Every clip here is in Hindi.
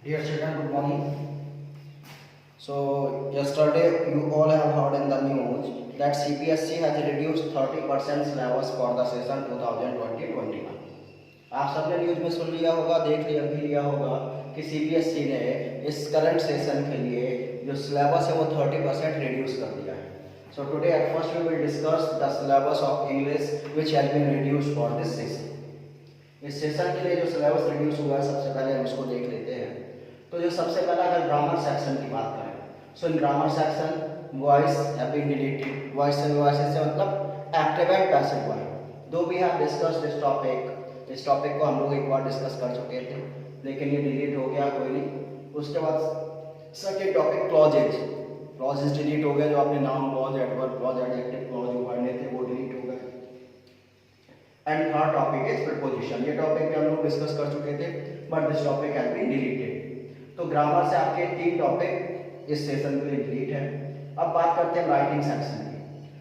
Dear children, good morning. So, yesterday you all have heard in the news that CPSC has reduced 30% syllabus for the session 2020-21. आप सबने न्यूज में सुन लिया होगा, देख लिया भी लिया होगा कि सीबीएसई ने इस करंट सेशन के लिए जो सिलेबस है वो 30% रिड्यूस कर दिया है. So today at first we will discuss the syllabus of English which has been reduced for this session. इस सेशन के लिए जो सिलेबस रिड्यूस हुआ है सबसे पहले हम उसको देख लेते हैं. तो जो सबसे पहला अगर ग्रामर सेक्शन की बात करें, so in grammar section voice have been deleted. Voice से मतलब active and passive voice. Though we have discuss this topic. इस टॉपिक को हम लोग एक बार डिस्कस कर चुके थे, लेकिन ये डिलीट हो गया, कोई नहीं. उसके बाद second topic clauses. Clauses delete हो गया, जो आपने noun clause, adverb clause, adjective clause जो पढ़ने थे वो डिलीट हो गए. And third topic is preposition. ये टॉपिक भी हम लोग डिस्कस कर चुके थे, but this topic has been deleted. तो ग्रामर से आपके 3 टॉपिक इस सेशन के लिए डिलीट है. अब बात करते हैं राइटिंग सेक्शन की.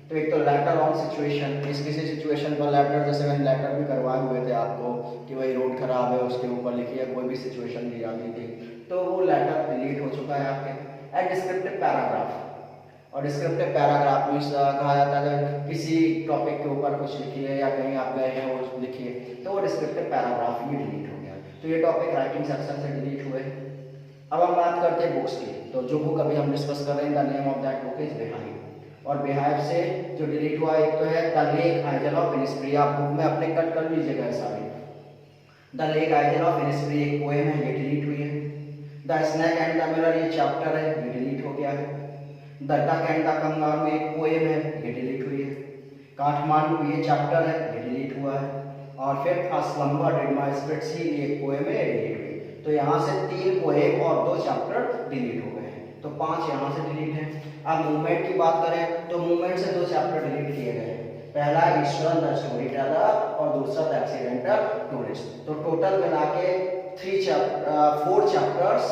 तो एक तो लेटर ऑन सिचुएशन. किसी सिचुएशन पर लेटर, जैसे मैंने लेटर भी करवाए हुए थे आपको कि भाई रोड खराब है उसके ऊपर लिखिए, कोई भी सिचुएशन दी जाती थी, तो वो लेटर डिलीट हो चुका है आपके. And descriptive paragraph. और डिस्क्रिप्टिव पैराग्राफ में कहा जाता है किसी टॉपिक के ऊपर कुछ लिखिए या कहीं आप गए हैं वो लिखिए, तो वो डिस्क्रिप्टिव पैराग्राफ भी डिलीट हो गया. तो ये टॉपिक राइटिंग सेक्शन से डिलीट हुए. अब हम बात करते हैं बुक्स की. तो जो बुक अभी हम डिस्कस कर रहे हैं, the name of that book is beehive. और बिहाइव से जो डिलीट हुआ एक तो है the lake Aizawl of Innisfree. आप बुक में अपने कट कर लीजिएगा सारे. The lake Aizawl of Innisfree एक पोएम है, ये डिलीट हुई है. The snake and the mirror ये चैप्टर है, ये डिलीट हो गया है. The duck and the kangaroo एक पोएम है, ये डिलीट हुई है. काठमांडू ये चैप्टर है, ये डिलीट हुआ है. और फिर अ स्लम्बर डिड माय स्पिरिट सी ये एक पोएम है, ये डिलीट हुई. तो यहाँ से 3 पोएम और 2 चैप्टर डिलीट हो गए हैं. तो 5 यहाँ से डिलीट है. अब मूवमेंट की बात करें तो मूवमेंट से 2 चैप्टर डिलीट किए गए हैं. पहला ईश्वर द स्टोरी टेलर और दूसरा द एक्सीडेंटल टूरिस्ट. तो टोटल मिला के 4 चैप्टर्स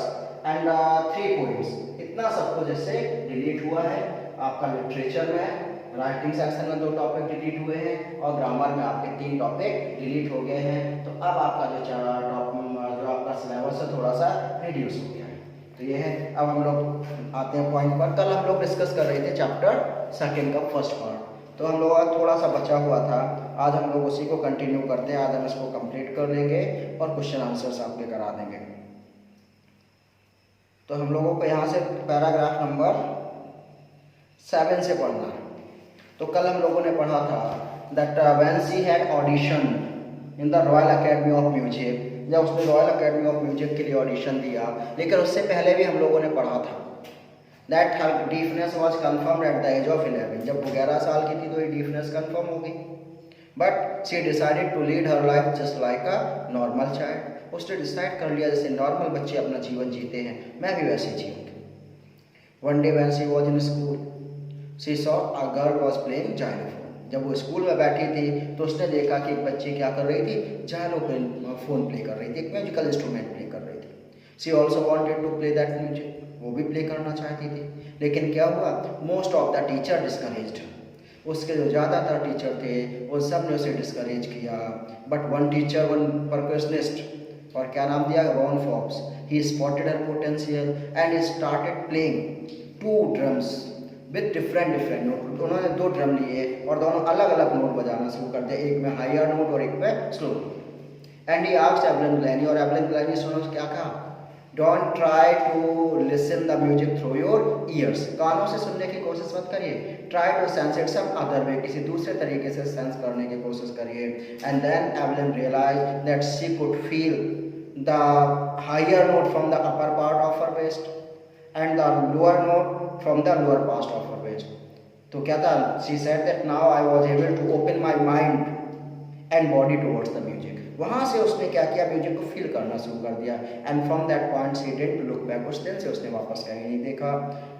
एंड 3 पोएम्स, इतना सब कुछ इससे डिलीट हुआ है. आपका लिटरेचर में राइटिंग सेक्शन में 2 टॉपिक डिलीट हुए हैं और ग्रामर में आपके 3 टॉपिक डिलीट हो गए हैं. तो अब आपका जो आपका सिलेबस है थोड़ा सा रिड्यूस हो गया है. तो ये है. अब हम लोग आते हैं पॉइंट पर. कल हम लोग डिस्कस कर रहे थे चैप्टर 2 का फर्स्ट पार्ट. तो हम लोग आज थोड़ा सा बचा हुआ था, आज हम लोग उसी को कंटिन्यू करते हैं. आज हम इसको कंप्लीट कर लेंगे और क्वेश्चन आंसर्स आपके करा देंगे. तो हम लोगों को यहाँ से पैराग्राफ नंबर 7 से पढ़ना है. तो कल हम लोगों ने पढ़ा था that when she had audition in the royal academy of music. जब उसने रॉयल एकेडमी ऑफ म्यूजिक के लिए ऑडिशन दिया, लेकिन उससे पहले भी हम लोगों ने पढ़ा था that her deafness was confirmed at the age of 11. जब वो 11 साल की थी तो ये डीफनेस कंफर्म हो गई. But she decided to lead her life just like a normal child. उसने डिसाइड कर लिया जैसे नॉर्मल बच्चे अपना जीवन जीते हैं, मैं भी वैसे जीऊँगी. One day when she was in school she saw a girl was playing xylophone. जब वो स्कूल में बैठी थी तो उसने देखा कि एक बच्ची क्या कर रही थी, जाइलोफोन प्ले कर रही थी, एक म्यूजिकल इंस्ट्रूमेंट प्ले कर रही थी. She also wanted to play that music. वो भी प्ले करना चाहती थी. लेकिन क्या हुआ, most of the teacher discouraged. उसके जो ज़्यादातर टीचर थे वो सब ने उसे डिस्करेज किया. But one teacher, one percussionist, और क्या नाम दिया, Ron Fox, he spotted her potential and he started playing 2 drums with different note. उन्होंने 2 ड्रम लिए और दोनों अलग अलग नोट बजाना शुरू कर दिया, एक में हायर नोट और एक में slow. And he asked Evelyn Glennie, और एवलिन ग्लैनी सुनो क्या कहा, don't try to listen the music through your ears. कानों से सुनने की कोशिश मत करिए. Try to sense it some other way, किसी दूसरे तरीके से सेंस करने की कोशिश करिए. And then Evelyn realise that she could feel the higher note from the upper part of her waist and the lower note from the lower part of her waist. तो क्या था, she said that now I was able to open my mind and body towards the music. वहाँ से उसने क्या किया, म्यूजिक को फील करना शुरू कर दिया. And from that point she didn't look back. उस दिन से उसने वापस कहीं नहीं देखा.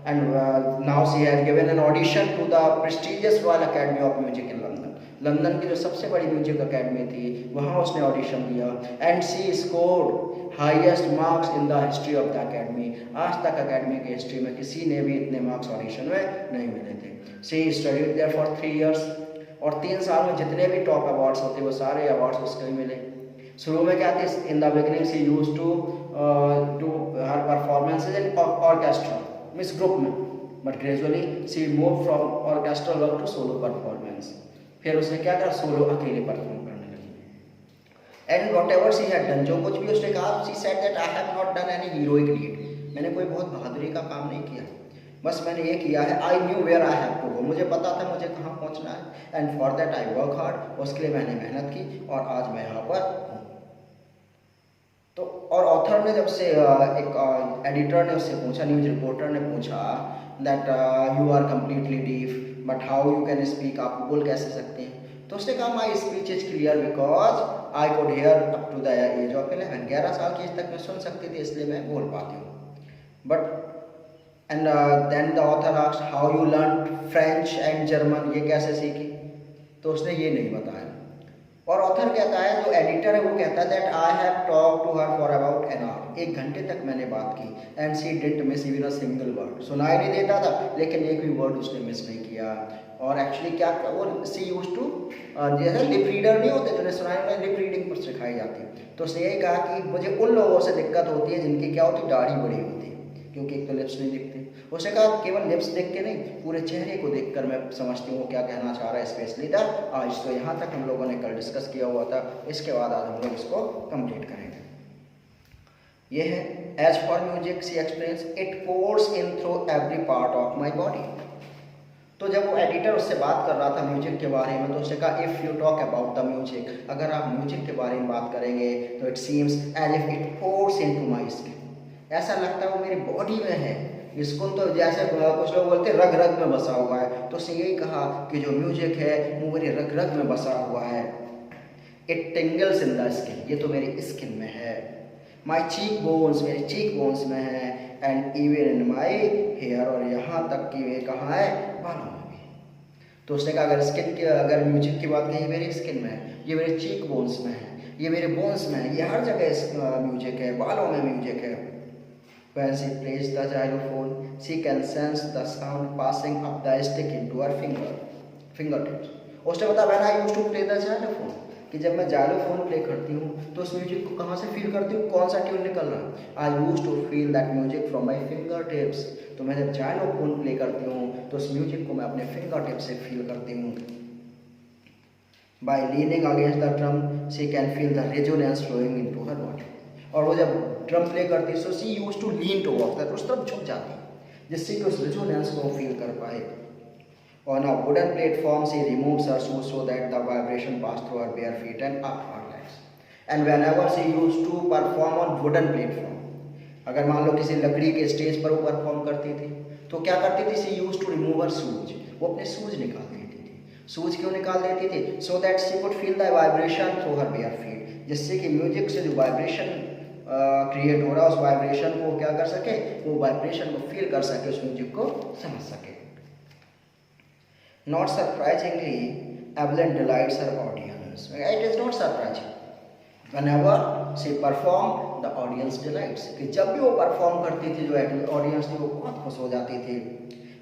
And now she has given an audition to the prestigious royal academy of music in London. London की जो सबसे बड़ी म्यूजिक अकेडमी थी वहाँ उसने ऑडिशन दिया. And she scored highest marks in the history of the academy. आज तक अकेडमी की हिस्ट्री में किसी ने भी इतने मार्क्स ऑडिशन में नहीं मिले थे. She studied there for 3 years. और 3 साल में जितने भी टॉप अवार्ड्स होते वो सारे अवार्ड्स उसको ही मिले. शुरू में क्या थी, in the beginning she used to do her performances in orchestra means group में, but gradually she move from orchestral work to solo performance. फिर उसने क्या करा, सोलो अकेले परफॉर्म करने लगी। And whatever she had done, जो कुछ भी उसने कहा, she said that I have not done any heroic deed, मैंने कोई बहुत बहादुरी का काम नहीं किया, बस मैंने ये किया है, I knew where I have to go, मुझे पता था मुझे कहाँ पहुँचना है, and for that I work hard, उसके लिए मैंने मेहनत की और आज मैं यहाँ पर हूँ। तो और ऑथर ने जब से एक एडिटर ने उससे पूछा, न्यूज रिपोर्टर ने पूछा that you are completely deaf but how you can speak, आप बोल कैसे सकते हैं, तो उसने कहा my speech is clear because I could hear up to the age of 11, 11 साल की एज तक मैं सुन सकती थी, इसलिए मैं बोल पाती हूँ। But and then the author asked how you learn French and German, ये कैसे सीखी, तो उसने ये नहीं बताया। और ऑथर कहता है, जो एडिटर है वो कहता है that I have talk to her for about an hour, 1 घंटे तक मैंने बात की, and she didn't miss even a single word, सुनाई नहीं देता था लेकिन एक भी वर्ड उसने मिस नहीं किया। और एक्चुअली क्या वो सी यूज्ड टू, जैसे लिप रीडर नहीं होते जिन्हें सुनाई उन्हें लिप रीडिंग पर सिखाई जाती है, तो उसने यही कहा कि मुझे उन लोगों से दिक्कत होती है जिनकी क्या होती, दाढ़ी बड़ी होती है, क्योंकि एक तो लिप्स नहीं दिखते। उसने कहा केवल लिप्स देख के नहीं, पूरे चेहरे को देखकर मैं समझती हूँ क्या कहना चाह रहा है स्पेशली द आज। तो यहाँ तक हम लोगों ने कल डिस्कस किया हुआ था, इसके बाद आज हम लोग इसको कंप्लीट करेंगे। ये है as for music she explains it pours in through every part of my body. तो जब वो एडिटर उससे बात कर रहा था म्यूजिक के बारे में, तो उसने कहा if you talk about the music, अगर आप म्यूजिक के बारे में बात करेंगे तो it seems as if it pours into my skin, ऐसा लगता है वो मेरी बॉडी में है, इसको तो जैसे कुछ लोग बोलते हैं रग रग में बसा हुआ है, तो उसने यही कहा कि जो म्यूजिक है वो मेरे रग रग में बसा हुआ है। इट टिंगल्स इन द स्किन, ये तो मेरी स्किन में है। माई चीक बोन्स, मेरे चीक बोन्स में है, and even in my hair, और यहाँ तक कि ये कहाँ है, बालों में भी। तो उसने कहा अगर स्किन की, अगर म्यूजिक की बात कही मेरी स्किन में है, ये मेरे चीक बोन्स में है, ये मेरे बोन्स में है, ये हर जगह म्यूजिक है, बालों में म्यूजिक है। When she plays the xylophone, she can sense the sound passing up the stick into her fingertips. उसने बताया when I used to play the xylophone, कि जब मैं xylophone प्ले करती हूँ तो उस म्यूजिक को कहाँ से फील करती हूँ, कौन सा ट्यून निकल रहा है। I used to feel that music from my fingertips, तो मैं जब xylophone प्ले करती हूँ तो उस म्यूजिक को मैं अपने फिंगर टिप से फील करती हूँ। By leaning against the drum, she can feel the resonance flowing into her body. और वो जब ड्रम प्ले करती है, so she use to lean towards that, उस तरफ झुक जाती है जिससे कि उस रेजोनेंस को फील कर पाए। On a wooden platform she removes her shoes so that the vibration pass through her bare feet and up her legs, and whenever she use to perform on wooden platform, अगर मान लो किसी लकड़ी के स्टेज पर वो परफॉर्म करती थी तो क्या करती थी, she use to remove her shoes, वो अपने शूज निकाल देती थी। शूज क्यों निकाल देती थी, so that she could feel the vibration through her bare feet, जिससे कि म्यूजिक से जो वाइब्रेशन क्रिएट हो रहा है उस वाइब्रेशन को क्या कर सके, वो वाइब्रेशन को फील कर सके, उस म्यूजिक को समझ सके। Not surprisingly Evelyn delights her audience, it is not surprising whenever she perform the audience delights, कि जब भी वो परफॉर्म करती थी जो ऑडियंस थी वो बहुत खुश हो जाती थी।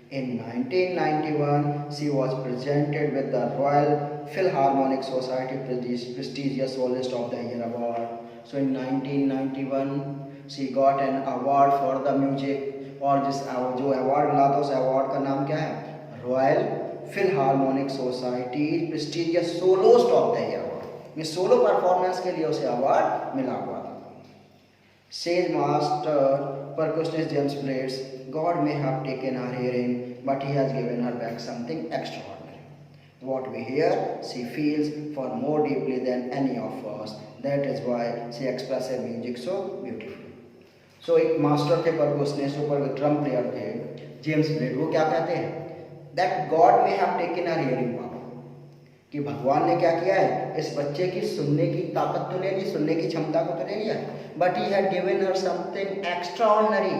In 1991 she was presented with the Royal Philharmonic Society prestigious Soloist of the Year award. So in 1991 she got an award for the music, और जिस जो अवार्ड मिला था उस अवार्ड का नाम क्या है, Royal Philharmonic Society prestigious soloist of the year award, ये सोलो परफॉर्मेंस के लिए उसे अवार्ड मिला हुआ था। Says master percussionist James Blades, God may have taken her hearing, but he has given her back something extraordinary. What we hear, she feels far more deeply than any of us. That is why she expresses music so beautifully. So एक मास्टर थे परकशनिस्ट, ऊपर ड्रम प्लेयर थे जेम्स ब्लेड, वो क्या कहते हैं, that God may have taken her hearing power, कि भगवान ने क्या किया है, इस बच्चे की सुनने की ताकत तो ले ली, सुनने की क्षमता को तो ले लिया, but he had given her something extraordinary,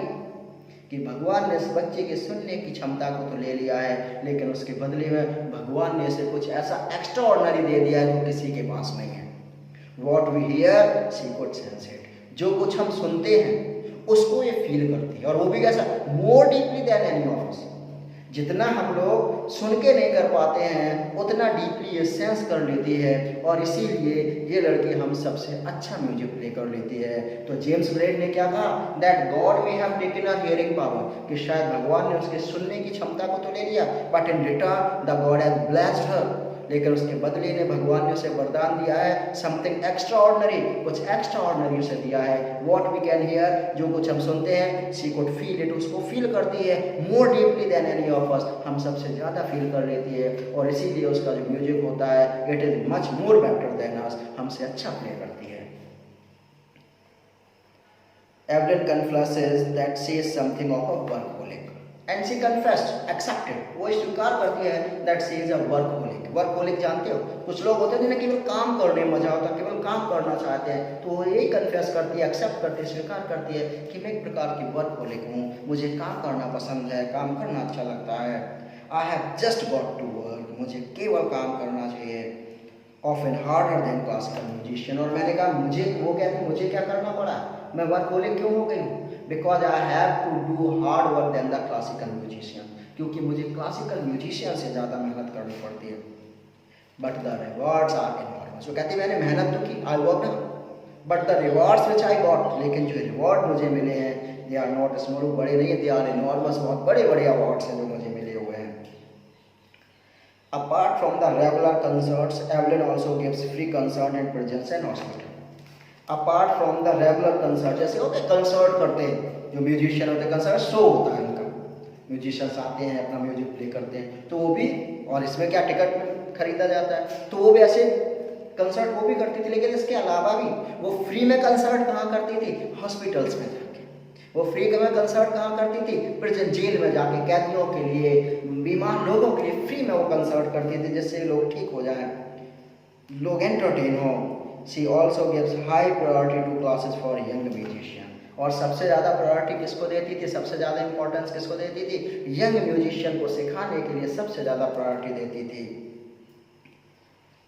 कि भगवान ने इस बच्चे की सुनने की क्षमता को तो ले लिया है, लेकिन उसके बदले में भगवान ने इसे कुछ ऐसा एक्स्ट्राऑर्डिनरी दे दिया है जो किसी के पास नहीं है। What we hear she could sense it, जो कुछ हम सुनते हैं उसको ये फील करती है, और वो भी कैसा, more deeply than any of us, जितना हम लोग सुन के नहीं कर पाते हैं उतना डीपली ये सेंस कर लेती है, और इसीलिए ये लड़की हम सबसे अच्छा म्यूजिक प्ले कर लेती है। तो जेम्स ब्लेड ने क्या कहा, that God may have taken a hearing power, कि शायद भगवान ने उसके सुनने की क्षमता को तो ले लिया, but in return the God has blessed हर, लेकिन उसके बदले ने भगवान ने उसे वरदान दिया है, समथिंग एक्स्ट्रा ऑर्डिनरी, कुछ एक्स्ट्रा ऑर्डिनरी उसे दिया है। व्हाट वी कैन हियर, जो कुछ हम सुनते हैं, शी कुड फील इट, उसको फील करती है more deeply than any of us, हम सबसे ज़्यादा फील कर लेती है, और इसीलिए उसका जो म्यूजिक होता है it is much more better than us, हमसे अच्छा प्ले करती है। Evelyn confesses that she is something of a workaholic and she confessed, accepted, वो स्वीकार करती है that she is a workaholic. Workaholic जानते हो, कुछ लोग होते हैं जिन्हें केवल काम करने में मजा आता है, केवल काम करना चाहते हैं, तो वो यही कन्फेस करती है, एक्सेप्ट करती है, स्वीकार करती है कि मैं एक प्रकार की वर्कहोलिक हूँ, मुझे काम करना पसंद है, काम करना अच्छा लगता है। I have just got to work, मुझे केवल काम करना चाहिए। Often harder than classical musician, और मैंने कहा मुझे, वो कहते मुझे क्या करना पड़ा, मैं वर्कहोलिक क्यों हो गई हूँ, because I have to do hard work than the classical musician, क्योंकि मुझे क्लासिकल म्यूजिशियन से ज़्यादा मेहनत करनी पड़ती है। But the rewards are enormous, वो कहती मैंने मेहनत तो की, I work, but the rewards which I got, लेकिन जो रिवॉर्ड मुझे मिले हैं दे आर नॉट स्मॉल, बड़े नहीं है, दे आर इनॉर्मस, बहुत बड़े बड़े अवार्ड्स हैं जो मुझे मिले हुए हैं। Apart from the regular concerts, Evelyn also gives free concert and presents an hospital. Apart from the regular concert, जैसे होते कंसर्ट करते हैं जो म्यूजिशियन होते हैं, कंसर्ट शो होता है उनका, म्यूजिशियंस आते हैं अपना म्यूजिक प्ले करते हैं, तो वो भी, और इसमें क्या टिकट खरीदा जाता है, तो वो भी ऐसे कंसर्ट वो भी करती थी, लेकिन इसके अलावा भी वो फ्री में कंसर्ट कहाँ करती थी, हॉस्पिटल्स में जाके। वो फ्री में कंसर्ट कहाँ करती थी, प्रिजन जेल में जाके कैदियों के लिए, बीमार लोगों के लिए फ्री में वो कंसर्ट करती थी, जिससे लोग ठीक हो जाएं, लोग एंटरटेन हो। She also gives high priority to classes for young musician, और सबसे ज़्यादा प्रायोरिटी किसको देती थी, सबसे ज़्यादा इंपॉर्टेंस किसको देती थी, यंग म्यूजिशियन को सिखाने के लिए सबसे ज़्यादा प्रायोरिटी देती थी।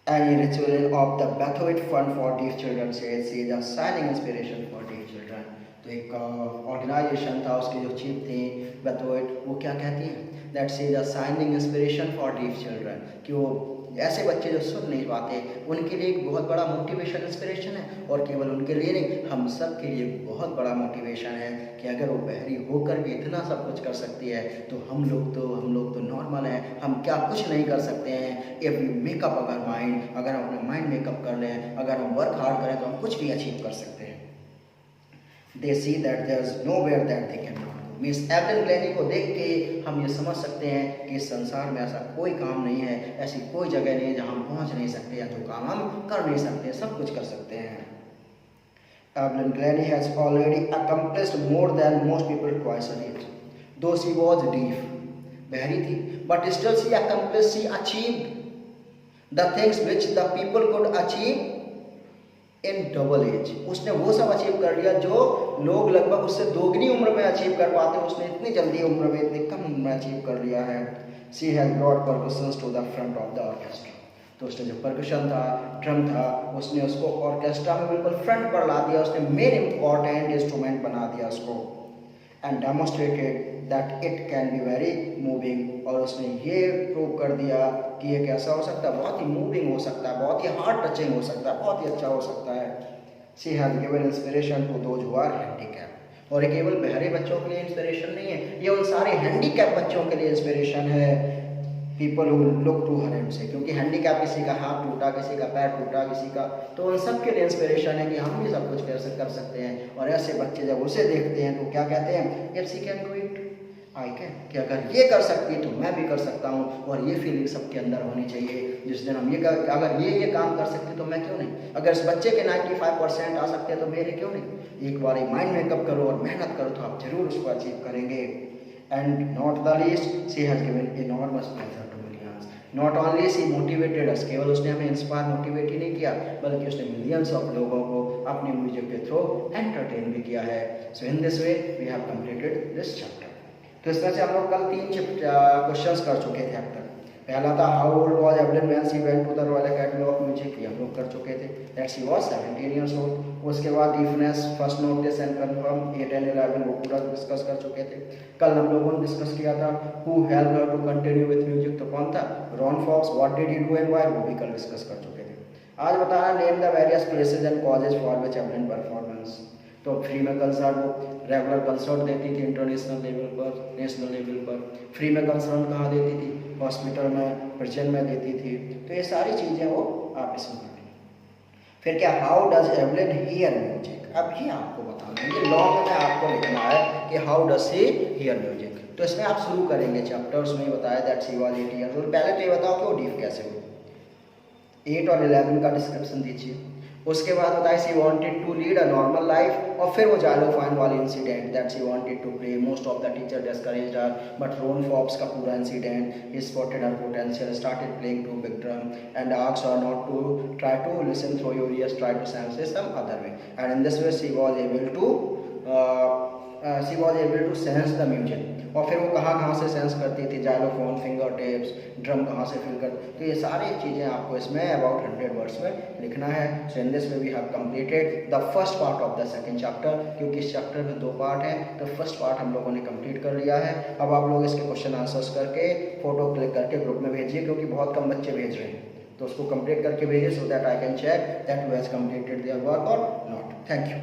Any ritual of the Beethoven Fund for Deaf Children says she is a shining inspiration for deaf children. तो एक ऑर्गेनाइजेशन था, उसके जो चीफ थी बेथोवेन, वो क्या कहती हैं, that she is a shining inspiration for deaf children, कि वो ऐसे बच्चे जो सुन नहीं पाते उनके लिए एक बहुत बड़ा मोटिवेशन इंस्पिरेशन है, और केवल उनके लिए नहीं, हम सब के लिए बहुत बड़ा मोटिवेशन है कि अगर वो बहरी होकर भी इतना सब कुछ कर सकती है, तो हम लोग तो नॉर्मल हैं, हम क्या कुछ नहीं कर सकते हैं। इफ वी मेकअप अगर माइंड, अगर हम अपना माइंड मेकअप कर लें, अगर हम वर्क हार्ड करें, तो हम कुछ भी अचीव कर सकते हैं। They see that there is nowhere that they cannot go. Miss Evelyn Glennie को देख के हम ये समझ सकते हैं कि इस संसार में ऐसा कोई काम नहीं है, ऐसी कोई जगह नहीं है जहाँ हम पहुँच नहीं सकते, या जो काम हम कर नहीं सकते, सब कुछ कर सकते हैं। Evelyn Glennie has already accomplished more than most people twice a day. Though she was deaf, बहरी थी, but still she accomplished, she achieved the things which the people could achieve in double age. उसने वो सब अचीव कर लिया जो लोग लगभग उससे दोगुनी उम्र में अचीव कर पाते, उसने इतनी जल्दी उम्र में, इतनी कम उम्र में अचीव कर लिया है। She has brought percussions to the front of the orchestra, तो उसने जो परकशन था, ड्रम था, उसने उसको ऑर्केस्ट्रा में बिल्कुल फ्रंट पर ला दिया, उसने मेन इम्पॉर्टेंट इंस्ट्रूमेंट बना दिया उसको। And demonstrated that it can be very moving, और उसने ये प्रूव कर दिया कि ये कैसा हो सकता है, बहुत ही मूविंग हो सकता है, बहुत ही हार्ट टचिंग हो सकता है, बहुत ही अच्छा हो सकता है। She has given inspiration to those who are handicap, और ये केवल बहरे बच्चों के लिए इंस्पिरेशन नहीं है, ये उन सारे हैंडीकैप बच्चों के लिए इंस्पिरेशन है। People who look to her and से, क्योंकि हैंडीकैप किसी का हाथ टूटा, किसी का पैर टूटा, किसी का, तो उन सब के लिए इंस्पिरेशन है कि हम भी सब कुछ कर सकते हैं। और ऐसे बच्चे जब उसे देखते हैं तो क्या कहते हैं, if she can do it I can, कि अगर ये कर सकती है तो मैं भी कर सकता हूँ। और ये फीलिंग सबके अंदर होनी चाहिए, जिस दिन हम अगर ये काम कर सकते तो मैं क्यों नहीं, अगर इस बच्चे के 95% आ सकते हैं तो मेरे क्यों नहीं। एक बार माइंड मेकअप करो और मेहनत करो तो आप जरूर उसको अचीव करेंगे। And not the least, she has given enormous pleasure to millions. Not only she motivated us, केवल उसने हमें इंस्पायर मोटिवेट ही नहीं किया, बल्कि उसने मिलियंस ऑफ लोगों को अपनी म्यूजिक के थ्रू एंटरटेन भी किया है। So in this way we have completed this chapter. तो इसमें से हम लोग कल 3 क्वेश्चंस कर चुके थे अब तक। पहला था how old was Evelyn when she went to the royal academy of music, ये हम लोग कर चुके थे, that she was 17 years old. उसके बाद difference, first notice and confirm, 8 and 11 वो पूरा डिस्कस कर चुके थे। कल हम लोगों ने डिस्कस किया था who help her to continue with music, तो कौन था, Ron Fox. What did he do and why, वो भी कल डिस्कस कर चुके थे। आज बताना name the various places and causes for which Evelyn performance. तो फ्री में कंसर्ट, वो रेगुलर कंसर्ट देती थी इंटरनेशनल लेवल पर, नेशनल लेवल पर। फ्री में कंसर्ट कहाँ देती थी, हॉस्पिटल में, प्रिजन में देती थी। तो ये सारी चीज़ें वो आप इसमें पढ़ें। फिर क्या, हाउ डज एवरेन हियर म्यूजिक, अब ये आपको बताना है, ये लॉ में आपको लिखना है कि how does he here music. तो इसमें आप शुरू करेंगे चैप्टर्स में बताया that she was 8 years old. पहले तो ये बताओ कि वो डीफ कैसे हुई, 8 और 11 का डिस्क्रिप्शन दीजिए। उसके बाद बताया she wanted to lead a normal life, और फिर वो जाइलोफाइन वाली incident that she wanted to play, most of the teacher discouraged her but Ron Fox का पूरा incident, he spotted her potential, started playing two big drum and asked her not to try to listen through your ears, try to sense some other way, and in this way she was able to sense the music. और फिर वो कहाँ से सेंस करती थी, जाइलोफोन, फिंगर टिप्स, ड्रम कहाँ से फील करती। तो ये सारी चीज़ें आपको इसमें अबाउट 100 वर्ड्स में लिखना है। So in this way we have completed the first part of the second chapter, क्योंकि इस चैप्टर में 2 पार्ट हैं। तो फर्स्ट पार्ट हम लोगों ने कंप्लीट कर लिया है। अब आप लोग इसके क्वेश्चन आंसर्स करके फोटो क्लिक करके ग्रुप में भेजिए, क्योंकि बहुत कम बच्चे भेज रहे हैं। तो उसको कंप्लीट करके भेजिए so that I can check that who has completed their work और नॉट। Thank you.